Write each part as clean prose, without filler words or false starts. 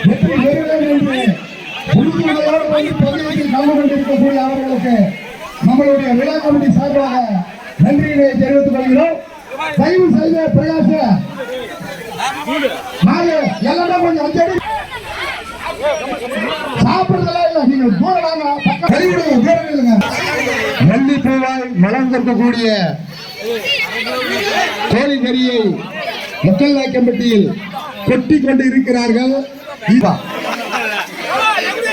வெற்றி பெறுவேன் என்று உறுதியோடு வந்து பகுதியில் கலந்து கொண்டிருக்கக்கூடிய அவர்களுக்கு நம்மளுடைய விழா கமிட்டி சார்பாக நன்றியினை தெரிவித்துக் கொள்கிறோம். தயவு செய்த பிரகாச எல்லாமே கொஞ்சம் அஞ்சடி சாப்பிடுறதெல்லாம் இல்ல, நீங்க தூரம் நன்றி பூவாய் மலர்ந்திருக்கக்கூடிய கோழி கறியை மக்கள் கமிட்டியில் கொட்டி கொண்டு இருக்கிறார்கள்.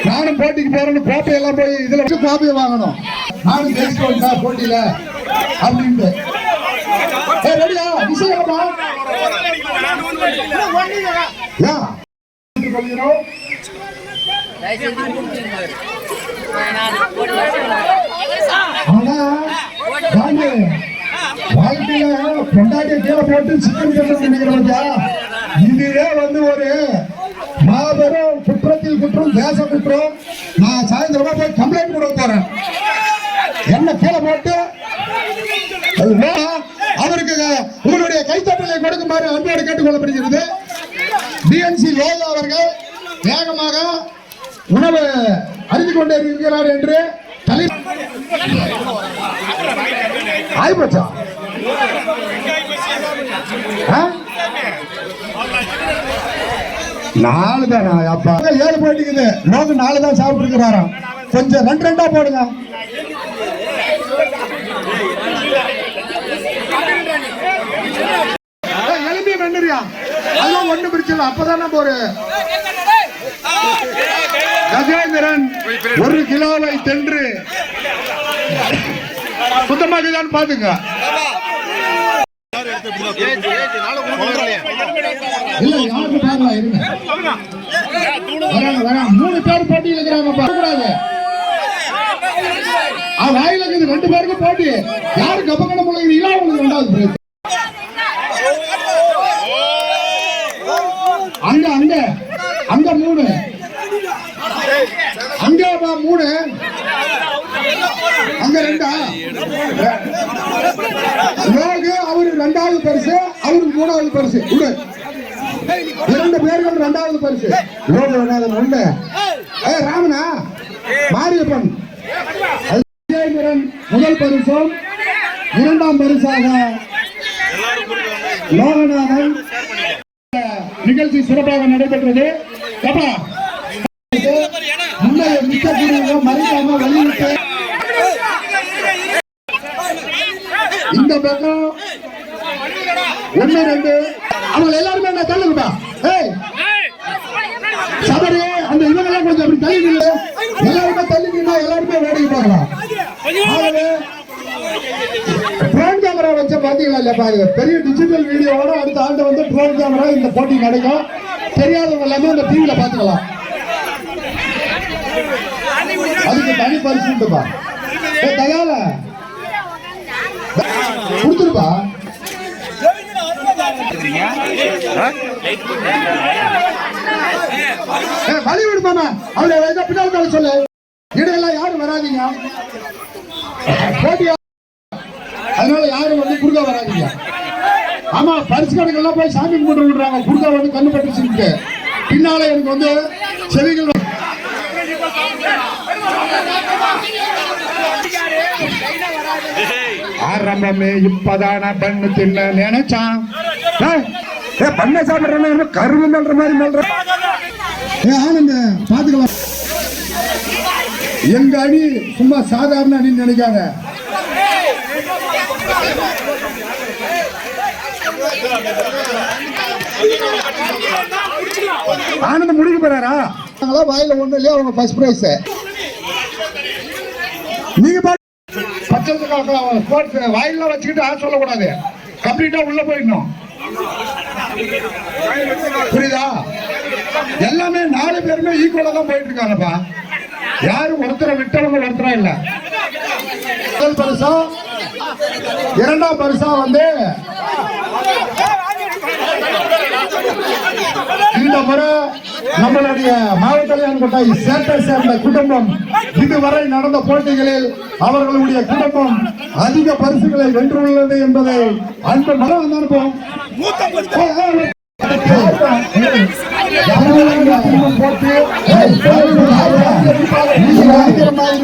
நானும் போட்டிக்கு போறேன்னு கோப்பை எல்லாம் போய் இதுல கோப்பையை வாங்கணும், நானும் ஜெயிச்சுட்டா போட்டியில அப்படின்ட்டு. வாழ்க்கையில கொண்டாடிய கீழே போட்டு சிக்கன் நினைக்கிறோம். இதுவே வந்து ஒரு மாபெரும் குற்றத்தில் குற்றம், தேச குற்றம். நான் சாயந்தரமா போய் கம்ப்ளைண்ட் கொடுக்க போறேன். என்ன கீழே போட்டு அவருக்கு உங்களுடைய கைத்தட்டலை கொடுக்குமாறு அன்போடு கேட்டுக் கொள்ளப்படுகிறது. டிஎன்சி லோகா அவர்கள் வேகமாக உணவு அறிந்து கொண்டே இருக்கிறார் என்று ஆயிப்போச்சா? நாலு தானா? அப்பா 7 போட்டிக்குது, லோகு 4 தான் சாப்பிட்டு இருக்கிறாராம். கொஞ்சம் 2 போடுங்க. எலும்பி வெண்ணுறியா அதெல்லாம் ஒண்ணு பிடிச்சல. அப்பதான் நம்ம ஒரு கஜேந்திரன் 1 கிலோவை தென்று சுத்தமாக்குதான் பாத்துங்க. இல்ல யாருக்கு பாருங்க, இருங்க 3 பேர் போட்டியில் இருக்கிறாங்க. கூடாது வாயில 2 பேருக்கு போட்டி. யாருக்கு அப்பகன முழுகிறீங்களோ அவங்களுக்கு 2வது. அங்க அங்க அங்க 3 அங்க 3 அங்க 2 லோகு அவரு 2வது பரிசு, அவருக்கு 3வது பரிசு. 2 பேர்கள் 2வது பரிசு. லோகு 1 ராமனா மாரியப்பன் முதல் பரிசும் 2ஆம் பரிசாக லோகநாதன். நிகழ்ச்சி சிறப்பாக நடைபெற்றது. மறைக்காம வலியுறுத்த இந்த பக்கம் 1 2 அவங்க எல்லாருமே என்ன தள்ளுங்கப்பா. சபரி அந்த இவங்கெல்லாம் கொஞ்சம் அப்படி தள்ளி எல்லாருமே தள்ளிக்கிட்டா எல்லாருமே வேடிக்கை பார்க்கலாம். ட்ரோன் கேமரா வச்ச பாத்தீங்களா இல்லையா? பெரிய டிஜிட்டல் வீடியோவோட அடுத்த ஆண்டு வந்து ட்ரோன் கேமரா இந்த போட்டி நடக்கும். தெரியாதவங்க எல்லாமே இந்த டிவியில பாத்துக்கலாம். அதுக்கு தனி பரிசுப்பா. தயால கொடுத்துருப்பா. வழி விடுப்பாமா அவளை பின்னாடி சொல்லு. இடையெல்லாம் யாரும் வராதிங்க போட்டியா, அதனால யாரும் வந்து குறுக்க வராதிங்க. ஆமா பரிசு கடைகள்லாம் போய் சாமி கும்பிட்டு விடுறாங்க. குறுக்க வந்து கண்ணு பட்டுச்சு. பின்னால எனக்கு வந்து செவிகள் ஆரம்பமே இப்பதான பண்ணு தின்ன நினைச்சான். பண்ண சாப்பிடுற கருவு மேல்ற மாதிரி ஆனந்த பாத்துக்கலாம். எங்க அணி சும்மா சாதாரண அணின்னு நினைக்காத. ஆனந்த முடிக்க போறாரா? வாயில ஒண்ணு இல்லையா அவங்க ஃபர்ஸ்ட் பிரைஸ். நீங்க வாயில வச்சுக்கிட்டு சொல்லக்கூடாது. கம்ப்ளீட்டா உள்ள போயிடணும். புரியுதா? எல்லாமே 4 பேருமே ஈக்குவலா தான் போயிட்டு இருக்காங்கப்பா. யாரும் ஒருத்தரை விட்டவங்க ஒருத்தரா இல்ல. முதல் பரிசா 2ஆம் பரிசா வந்து இந்த முறை நம்மளுடைய மாவட்டலியான் கொட்டாய் சேட்டை சேர்ந்த குடும்பம் இதுவரை நடந்த போட்டிகளில் அவர்களுடைய குடும்பம் அதிக பரிசுகளை வென்றுள்ளது என்பதை அன்பு மனம் அனுப்போம். போட்டு அடிக்கிற மாதிரி